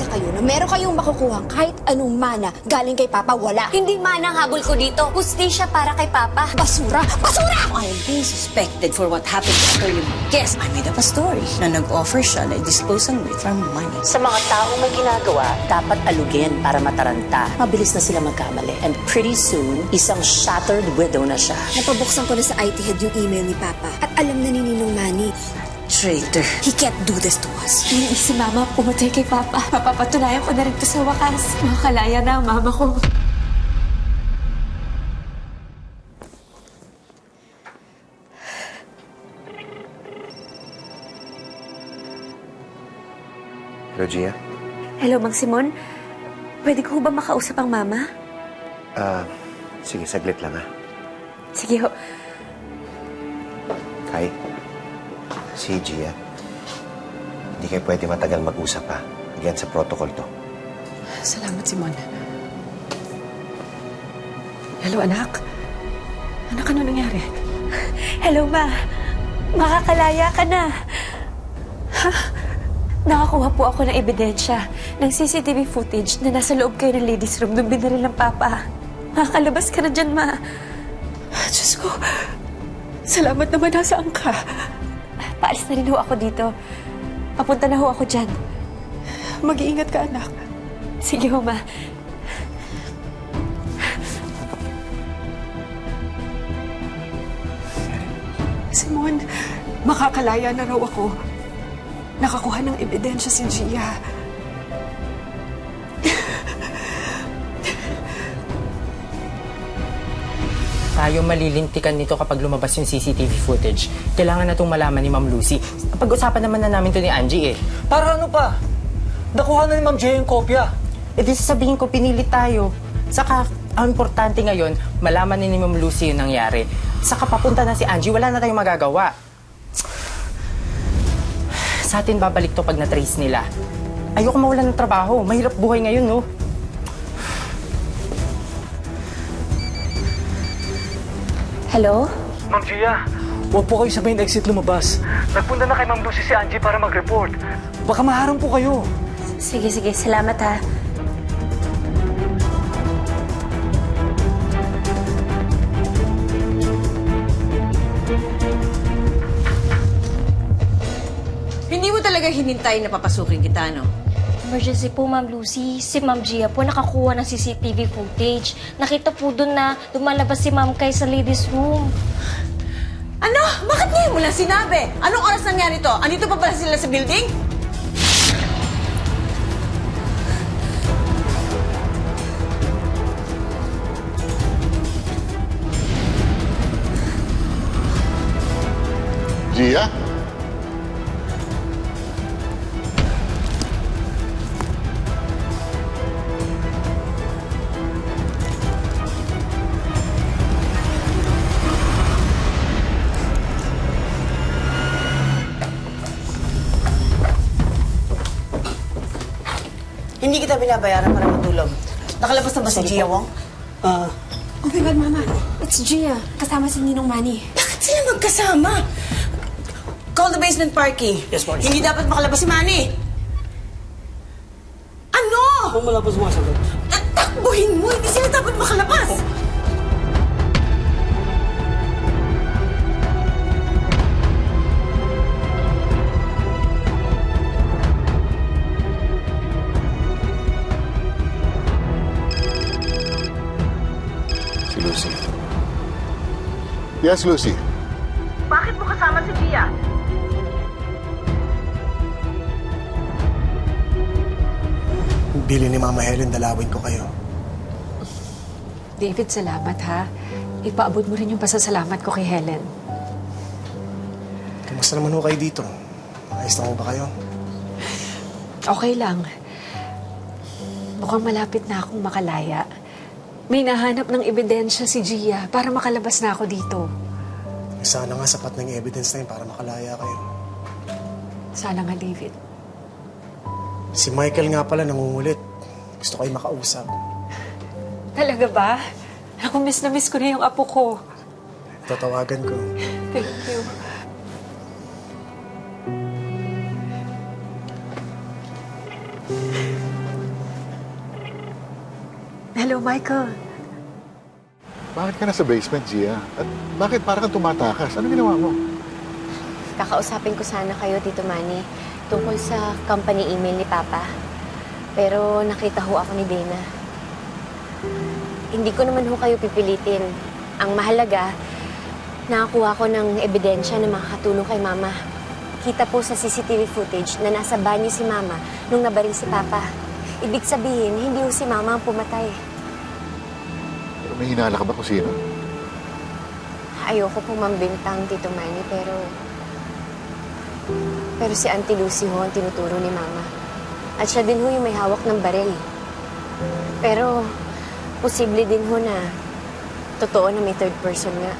umaasa kayo na meron kayong makukuhang kahit anong mana galing kay Papa, wala. Hindi man ang habol ko dito. Hustisya para kay Papa. Basura! Basura! I am being suspected for what happened after you guess. I made up a story na nag-offer siya na i-dispose ang Ruth from money. Sa mga taong may ginagawa, dapat alugin para mataranta. Mabilis na sila magkamali. And pretty soon, isang shattered widow na siya. Napabuksan ko na sa IT head yung email ni Papa at alam na ni Ninong Manny. Traitor. He can't do this to us. Hindi si Mama pumatay kay Papa. Mapapatunayan ko na rin to sa wakas. Makakalaya na ang Mama ko. Hello, Gia. Hello, Mang Simon. Pwede ko ba makausap ang Mama? Sige, saglit lang ha. Sige ho. Kai, si Gia. Hindi kayo pwede matagal mag-usap ha. Again, sa protocol to. Salamat, Simon. Hello, anak. Anak, ano nangyari? Hello, Ma. Makakalaya ka na. Nakakuha po ako ng ebidensya ng CCTV footage na nasa loob kayo ng ladies room nung binaril ng Papa. Makakalabas ka na dyan, Ma. Diyos ko. Salamat naman, nasaan ka? Paalis na rin ho ako dito. Papunta na ho ako dyan. Mag-iingat ka, anak. Sige ho, Ma. Simon, makakalaya na raw ako. Nakakuha ng ebidensya si Gia. Tayo malilintikan nito kapag lumabas yung CCTV footage. Kailangan na itong malaman ni Ma'am Lucy. Pag-usapan naman na namin to ni Angie eh. Para ano pa? Nakuha na ni Ma'am Jay yung kopya. E di sasabihin ko, pinilit tayo. Saka, ang importante ngayon, malaman ni Ma'am Lucy yung nangyari. Saka papunta na si Angie, wala na tayong magagawa. Sa atin babalik to pag na-trace nila. Ayoko mawalan ng trabaho. Mahirap buhay ngayon, no? Hello? Ma'am Gia, huwag po kayo sa main exit lumabas. Nagpunta na kay Ma'am Lucy si Angie para mag-report. Baka maharang po kayo. Sige, sige. Salamat, ha. Hindi mo talaga hinintay na papasukin kita, no? Emergency po, Ma'am Lucy. Si Ma'am Gia po nakakuha ng CCTV footage. Nakita po doon na lumalabas si Ma'am Kay sa ladies' room. Ano? Bakit ngayon mo lang sinabi? Anong oras nangyari to? Andito pa pala sila sa building? Gia? Hindi kita binabayaran para matulog. Nakalabas na ba si Gia Wong? Oh my God, Mama. It's Gia. Kasama si Ninong Manny. Bakit sila magkasama? Call the basement parking. Yes, Marty. Hindi dapat makalabas si Manny. Ano? Kung wala pa sumasagot. Takbuhin mo! Hindi sila dapat makalabas! Si Lucy. Yes, Lucy. Bakit mo kasama si Gia? Bili ni Mama Helen, dalawin ko kayo. David, salamat, ha? Ipaabot mo rin yung pasasalamat ko kay Helen. Kamusta naman ho kayo dito? Ayos na ho ba kayo? Okay lang. Mukhang malapit na akong makalaya. May nahanap ng ebidensya si Gia para makalabas na ako dito. Sana nga sapat ng evidence na yun para makalaya kayo. Sana nga, David. Si Michael nga pala nangungulit. Gusto kayo makausap. Talaga ba? Ako, miss na miss ko na yung apo ko. Tatawagan ko. Thank you. Hello, Michael. Bakit ka nasa basement, Gia? At bakit parang kang tumatakas? Ano ginawa mo? Kakausapin ko sana kayo, Tito Manny, tungkol sa company email ni Papa. Pero nakita ho ako ni Dana. Hindi ko naman ho kayo pipilitin. Ang mahalaga, nakakuha ko ng ebidensya na makakatulong kay Mama. Kita po sa CCTV footage na nasa banyo si Mama nung nabaril si Papa. Ibig sabihin, hindi ho si Mama ang pumatay. Pero may hinala ka ba kung sino? Ayoko po mambintang, Tito Manny, pero si Auntie Lucy ho ang tinuturo ni Mama. At siya din ho yung may hawak ng baril. Pero, posible din ho na totoo na may third person nga.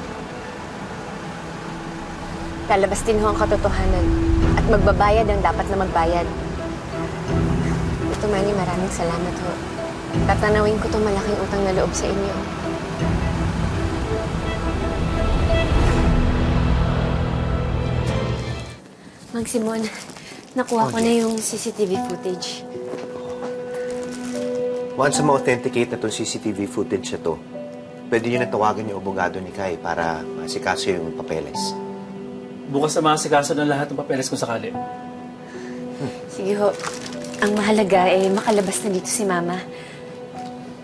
Lalabas din ho ang katotohanan at magbabayad ang dapat na magbayad. Tito Manny, maraming salamat ho. Tatanawin ko itong malaking utang na loob sa inyo. Mang Simon, nakuha ko na yung CCTV footage. Once na ma-authenticate na itong CCTV footage na to, pwede nyo na tawagan yung abogado ni Kai para masikaso yung papeles. Bukas na masikaso ng lahat ng papeles kung sakali. Sige ho. Ang mahalaga eh, makalabas na dito si Mama.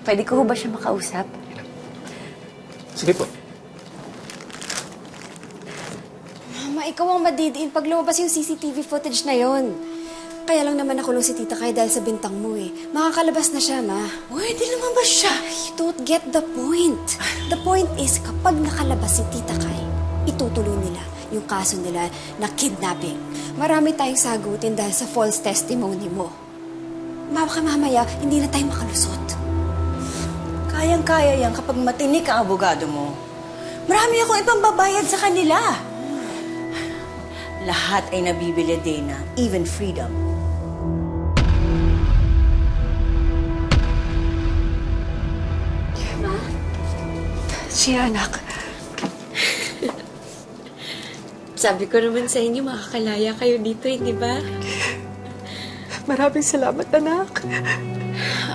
Pwede ko ho ba siya makausap? Sige po. Mama, ikaw ang madidiin pag lumabas yung CCTV footage na yon. Kaya lang naman nakulong si Tita Kai dahil sa bintang mo eh. Makakalabas na siya, Ma. Pwede naman ba siya? You don't get the point. The point is, kapag nakalabas si Tita Kai, itutuloy nila yung kaso nila na kidnapping. Marami tayong sagutin dahil sa false testimony mo. Baka mamaya, hindi na tayo makalusot. Kayang-kaya yan kapag matinik ang abogado mo. Marami akong ibang babayad sa kanila. Lahat ay nabibili, Dana. Even freedom. Siya, anak. Sabi ko naman sa inyo, makakalaya kayo dito, di ba? Maraming salamat, anak.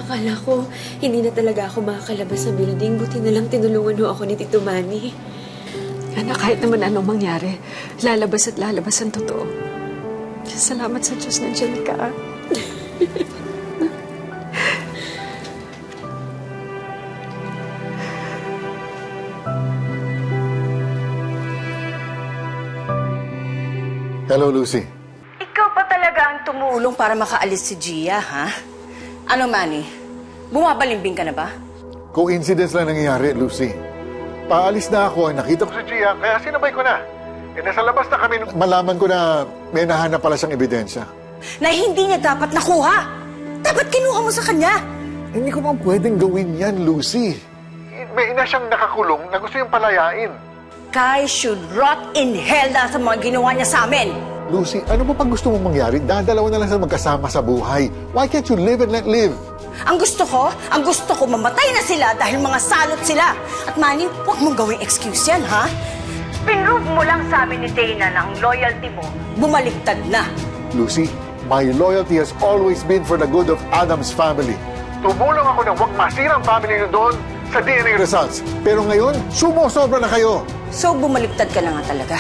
Akala ko, hindi na talaga ako makakalabas sa building. Buti na lang tinulungan ho ako ni Tito Manny. Anak, kahit naman anong mangyari, lalabas at lalabas ang totoo. Salamat sa Diyos, nandiyan ka. Hello, Lucy. Ikaw pa talaga ang tumulong para makaalis si Gia, ha? Ano, Manny? Bumabalimbing ka na ba? Coincidence lang nangyayari, Lucy. Paalis na ako, nakita ko si Gia, kaya sinabay ko na. Nasa labas na kami nung malaman ko na may nahanap pala siyang ebidensya. Na hindi niya dapat nakuha. Dapat kinuha mo sa kanya. Hindi ko naman pwedeng gawin yan, Lucy. May ina siyang nakakulong na gusto yung palayain. Kai should rot in hell dahil sa mga ginawa niya sa amin. Lucy, ano ba pag gusto mong mangyari? Dadalawa na lang sila magkasama sa buhay. Why can't you live and let live? Ang gusto ko mamatay na sila dahil mga salot sila. At Manny, huwag mong gawing excuse yan, ha? Pinrove mo lang sa amin ni Dana ng loyalty mo. Bumaliktad na. Lucy, my loyalty has always been for the good of Adam's family. Tumulong ako na huwag masira ang family niyo doon sa DNA results. Pero ngayon, sumusobra na kayo. So, bumaliktad ka na nga talaga.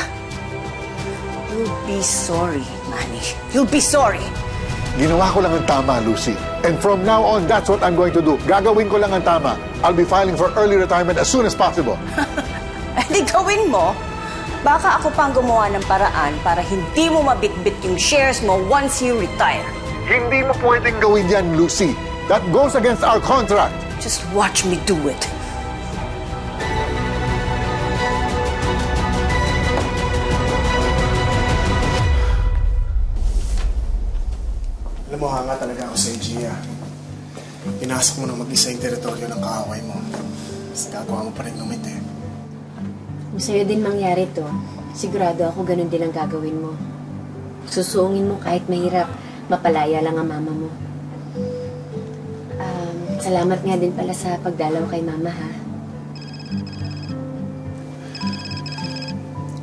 You'll be sorry, Manny. You'll be sorry. Ginawa ko lang ang tama, Lucy. And from now on, that's what I'm going to do. Gagawin ko lang ang tama. I'll be filing for early retirement as soon as possible. Di gawin mo. Baka ako pang gumawa ng paraan para hindi mo mabitbit yung shares mo once you retire. Hindi mo pwedeng gawin yan, Lucy. That goes against our contract. Just watch me do it. Alam mo, hanga talaga ako sa Gia. Pinasok mo na mag-isa yung teritoryo ng kaaway mo. Mas gagawa mo pa rin ngumiti. Kung sa'yo din mangyari to, sigurado ako ganun din ang gagawin mo. Susuungin mo kahit mahirap, mapalaya lang ang mama mo. Salamat nga din pala sa pagdalaw kay Mama, ha?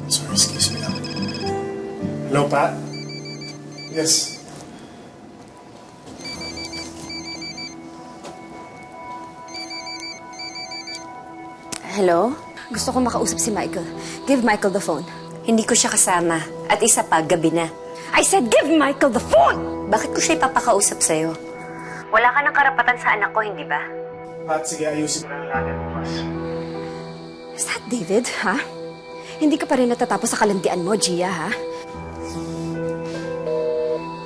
Sorry, excuse me lang. Hello, Pat? Yes. Hello? Gusto ko makausap si Michael. Give Michael the phone. Hindi ko siya kasama. At isa pa, gabi na. I said give Michael the phone! Bakit ko siya ipapakausap sa'yo? Wala ka ng karapatan sa anak ko, hindi ba? Pat, sige, ayusin mo na natin bukas. Is that David, ha? Hindi ka pa rin natatapos sa kalandian mo, Gia, ha?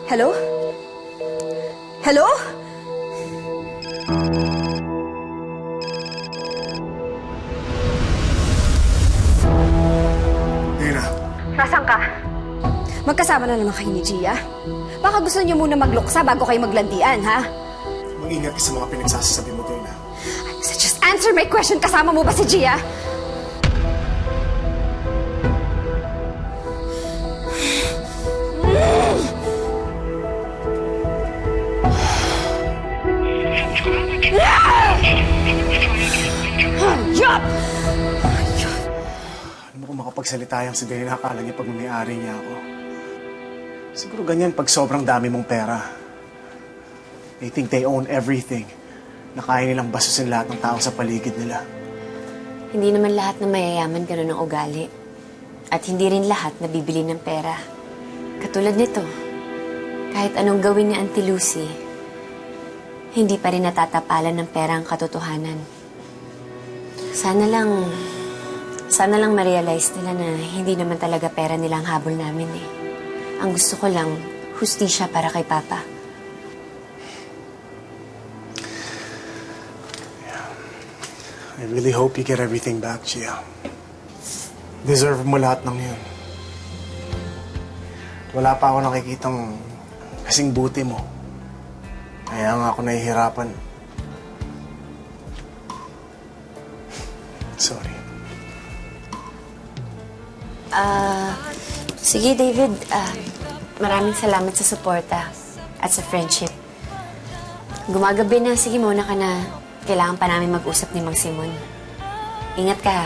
Hello? Hello? Dana, Nasaan ka? Magkasama na naman kayo ni Gia. Baka gusto niyo muna magluksa bago kayo maglandian, ha? mag-ingat ka sa mga pinagsasasabi mo, Dana. So just answer my question. Kasama mo ba si Gia? Yup! Alam mo kung makapagsalita yan si Dana, akala niya pag may-ari niya ako. Siguro ganyan pag sobrang dami mong pera. They think they own everything. Na kaya nilang basusin lahat ng tao sa paligid nila. Hindi naman lahat na mayayaman ganun ang ugali. At hindi rin lahat nabibili ng pera. Katulad nito, kahit anong gawin ni Auntie Lucy, hindi pa rin natatapalan ng pera ang katotohanan. Sana lang ma-realize nila na hindi naman talaga pera nilang habol namin eh. Ang gusto ko lang, hustisya para kay Papa. I really hope you get everything back, Gia. Deserve mo lahat ng yun. Wala pa ako nakikitang kasing buti mo. Kaya nga ako nahihirapan. Sorry. Sige David, maraming salamat sa suporta at sa friendship. Gumagabi na, sige muna ka na. Kailangan pa namin mag-usap ni Mang Simon. Ingat ka.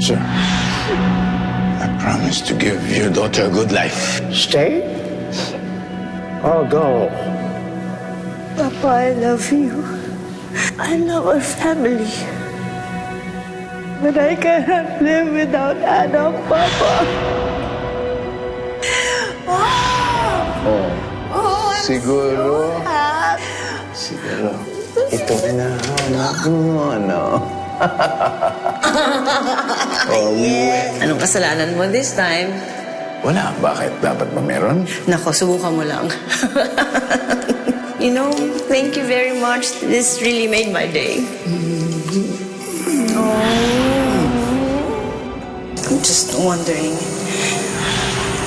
Sir, I promise to give your daughter a good life. Stay or go? Papa, I love you. I love our family. But I cannot live without Adam, Papa. Siguro ito na anak mo, ano? Anong kasalanan mo this time? Wala. Bakit? Dapat ba meron? Nako, subukan mo lang. You know, thank you very much. This really made my day. I'm just wondering,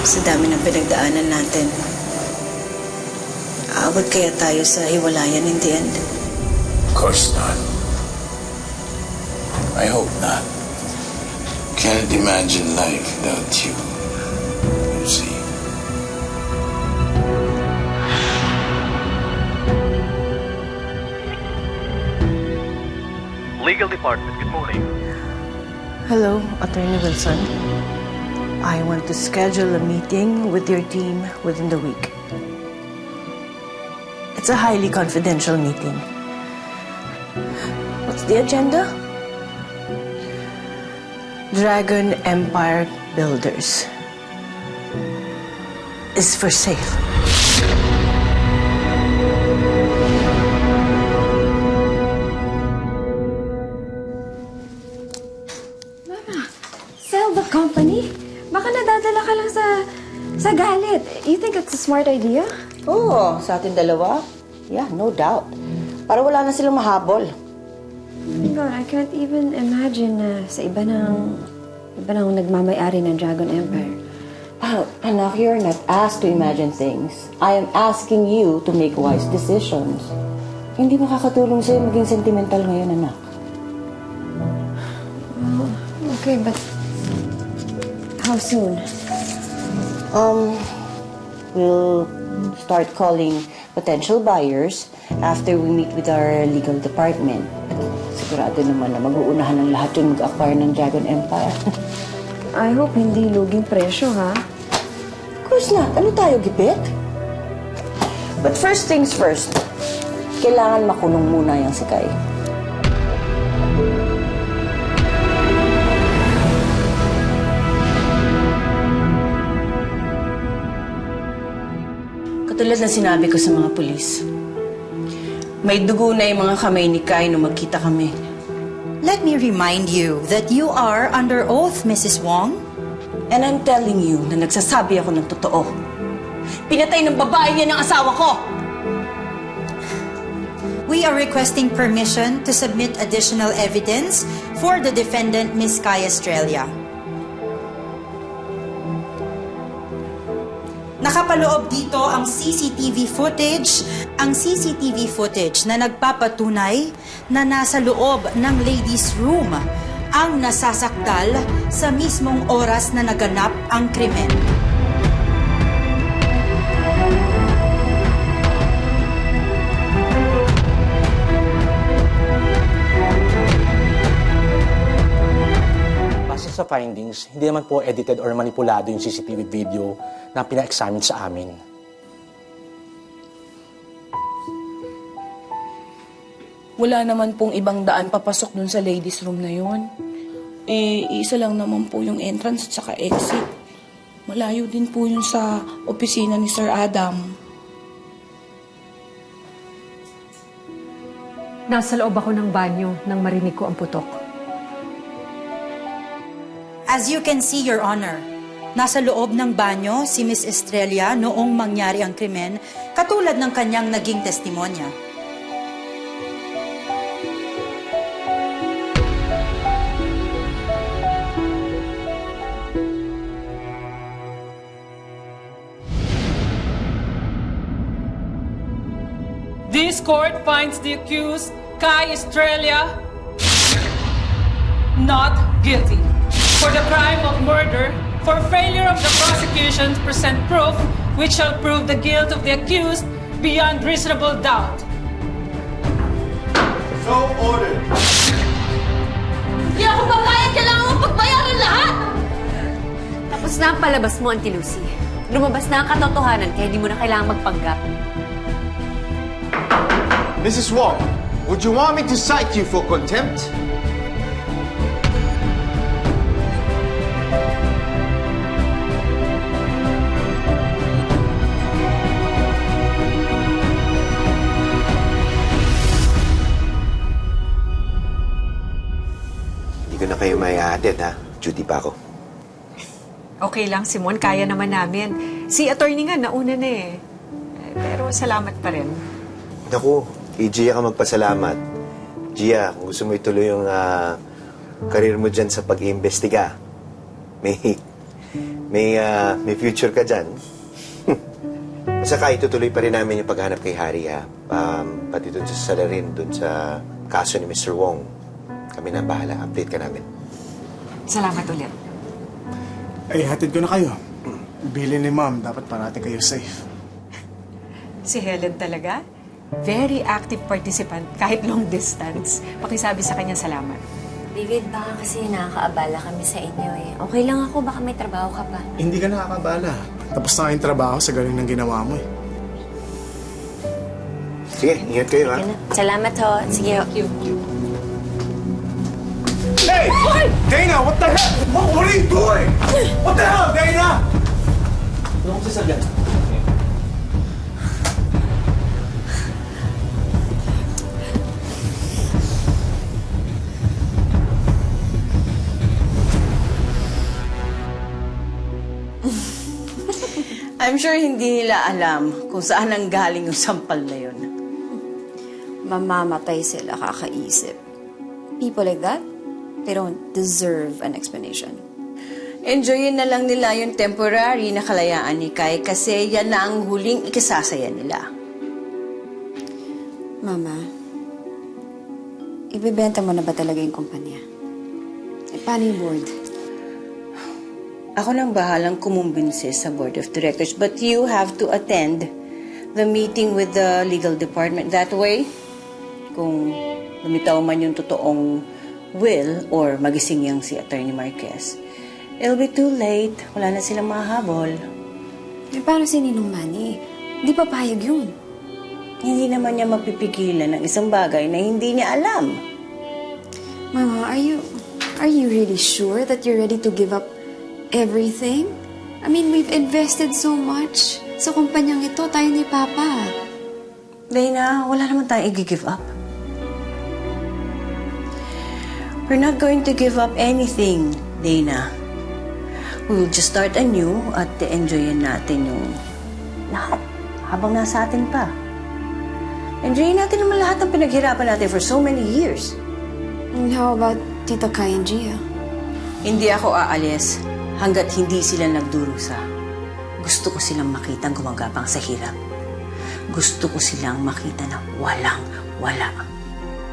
sa dami ng pinagdaanan natin, aabot kaya tayo sa hiwalayan in the end? Of course not. I hope not. Can't imagine life without you, Lucy. Legal Department, good morning. Hello, Attorney Wilson. I want to schedule a meeting with your team within the week. It's a highly confidential meeting. What's the agenda? Dragon Empire Builders is for sale. Mama, sell the company? Baka nadadala ka lang sa galit. You think it's a smart idea? Oo, sa ating dalawa? Yeah, no doubt. Para wala na silang mahabol. God, I can't even imagine na sa iba nang nagmamay-ari ng Dragon Empire. Anak, you're not asked to imagine things. I am asking you to make wise decisions. Hindi makakatulong sa'yo maging sentimental ngayon, anak. Okay, but how soon? We'll start calling potential buyers after we meet with our legal department. Sigurado naman na mag-uunahan ng lahat yung mag-acquire ng Dragon Empire. I hope hindi luging presyo, ha? Of course not. Ano tayo, gipit? But first things first, kailangan makulong muna yung si Kai. Katulad na sinabi ko sa mga pulis, may dugo na yung mga kamay ni Kai nung magkita kami. Let me remind you that you are under oath, Mrs. Wong. And I'm telling you na nagsasabi ako ng totoo. Pinatay ng babae niya ng asawa ko! We are requesting permission to submit additional evidence for the defendant, Miss Kai Estrella. Nakapaloob dito ang CCTV footage na nagpapatunay na nasa loob ng ladies' room ang nasasakdal sa mismong oras na naganap ang krimen. Base sa findings, hindi naman po edited or manipulado yung CCTV video na pina-examine sa amin. Wala naman pong ibang daan papasok dun sa ladies' room na yun. Isa lang naman po yung entrance at saka exit. Malayo din po yun sa opisina ni Sir Adam. Nasa loob ako ng banyo nang marinig ko ang putok. As you can see, Your Honor, nasa loob ng banyo si Miss Estrella noong mangyari ang krimen, katulad ng kanyang naging testimonya. This court finds the accused, Kai Estrella, not guilty for the crime of murder for failure of the prosecution to present proof which shall prove the guilt of the accused beyond reasonable doubt. So ordered. Hindi ako papayag! Kailangan mo pagbayaran lahat! Tapos na ang palabas mo, Auntie Lucy. Lumabas na ang katotohanan kaya hindi mo na kailangan magpanggap. Mrs. Wong, would you want me to cite you for contempt? Hindi ko na kayo maihatid, ha? Duty pa ako. Okay lang, Simon. Kaya naman namin. Si attorney nga, nauna na eh. Pero salamat pa rin. Naku, kay Gia ka magpasalamat. Gia, kung gusto mo ituloy yung karir mo dyan sa pag-iimbestiga, may future ka dyan. Saka itutuloy pa rin namin yung paghanap kay Harry, ha? Pati doon sa salarin, doon sa kaso ni Mr. Wong. Kami na bahala. Update ka namin. Salamat ulit. Ay, hatid ko na kayo. Bilin ni Ma'am, dapat parati kayo safe. Si Helen talaga? Very active participant kahit long distance. Pakisabi sa kanya salamat. David, baka kasi nakakaabala kami sa inyo eh. Okay lang ako, baka may trabaho ka pa. Hindi ka nakakabala. Tapos na yung trabaho sa galing ng ginawa mo eh. Sige, ingat kayo, ha? Salamat ho. Sige. Thank you. Hey! Dana, what the hell? What are you doing? What the hell, Dana? Ano kong sasagyan? I'm sure hindi nila alam kung saan ang galing yung sampal na yun. Mamamatay sila kakaisip. People like that, they don't deserve an explanation. Enjoyin na lang nila yung temporary na kalayaan ni Kai kasi yan na ang huling ikasasaya nila. Mama, ibebenta mo na ba talaga yung kumpanya? E, paano yung board? Ako nang bahalang kumumbinse sa board of directors, but you have to attend the meeting with the legal department. That way, kung lumitaw man yung totoong will or magising yang si Attorney Marquez, it'll be too late. Wala na silang mahabol. Eh, paano si Ninong Manny? Di pa payag yun. Hindi naman niya mapipigilan ng isang bagay na hindi niya alam. Mama, are you really sure that you're ready to give up everything? I mean, we've invested so much sa kumpanyang ito, tayo ni Papa. Dana, wala naman tayong i-give up. We're not going to give up anything, Dana. We'll just start anew at enjoyin natin yung lahat habang nasa atin pa. Enjoyin natin naman lahat ng pinaghirapan natin for so many years. And how about Tita Kai and Gia? Hindi ako aalis hanggat hindi sila nagdurusa. Gusto ko silang makitang gumagapang sa hirap. Gusto ko silang makita na walang-wala.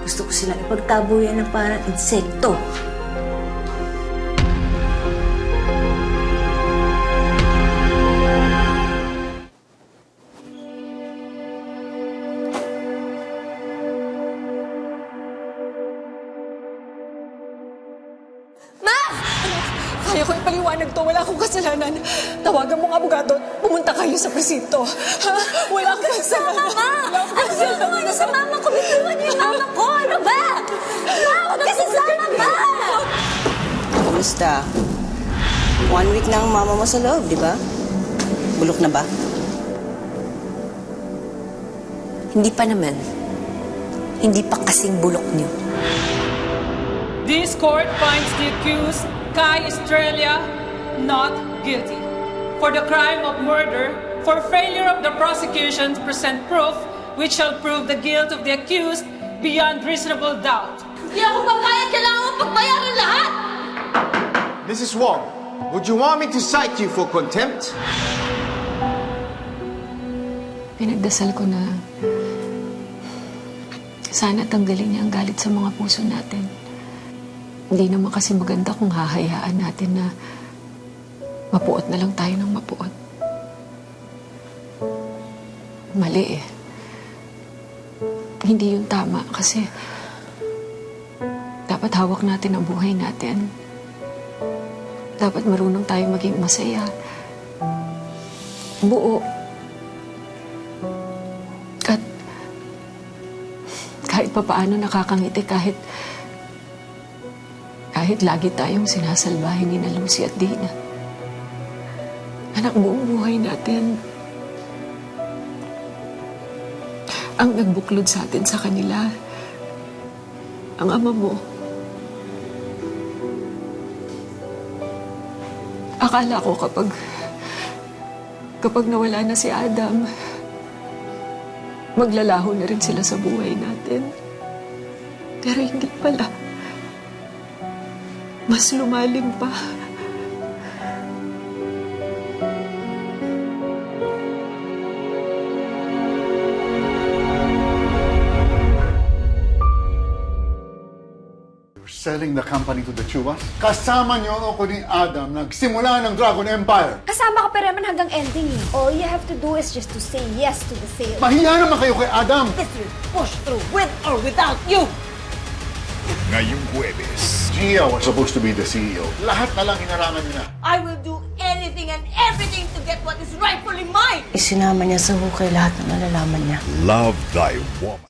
Gusto ko silang ipagtabuyan ng parang insekto. Kaya ko ipaliwanag to. Wala akong kasalanan. Tawagan mo ng abogado. Pumunta kayo sa presinto. Ha? Wala akong kasalanan. Wala akong kasalanan. Ano sa mama ko? Bituan niyo yung mama ko. Ano ba? Mama, kasi sama ba? Kamusta? 1 week na ang mama mo sa loob, di ba? Bulok na ba? Hindi pa naman. Hindi pa kasing bulok niyo. This court finds the accused, Kai Estrella, not guilty for the crime of murder for failure of the prosecution to present proof which shall prove the guilt of the accused beyond reasonable doubt. Hindi ako papayag. Kailangan mo pagbayaran lahat. Mrs. Wong, would you want me to cite you for contempt? Pinagdasal ko na sana tanggalin niya ang galit sa mga puso natin. Hindi naman kasi maganda kung hahayaan natin na mapuot na lang tayo ng mapuot. Mali eh. Hindi yun tama kasi dapat hawak natin ang buhay natin. Dapat marunong tayo maging masaya. Buo. At kahit papaano nakakangiti kahit lagi tayong sinasalbahin ni na Lucy at Dina. Anak, buong buhay natin ang nagbuklod sa atin sa kanila. Ang ama mo. Akala ko kapag nawala na si Adam, maglalaho na rin sila sa buhay natin. Pero hindi pala. Mas lumalim pa. You're selling the company to the Chubas? Kasama niyo ako ni Adam nagsimula ng Dragon Empire. Kasama ka pa naman hanggang ending eh. All you have to do is just to say yes to the sale. Mahiya naman kayo kay Adam. This will push through with or without you. Ngayong Huwebes, Gia was supposed to be the CEO. Lahat na lang hinarangan niya na. I will do anything and everything to get what is rightfully mine. Isinama niya sa hukay lahat ng nalalaman niya. Love Thy Woman.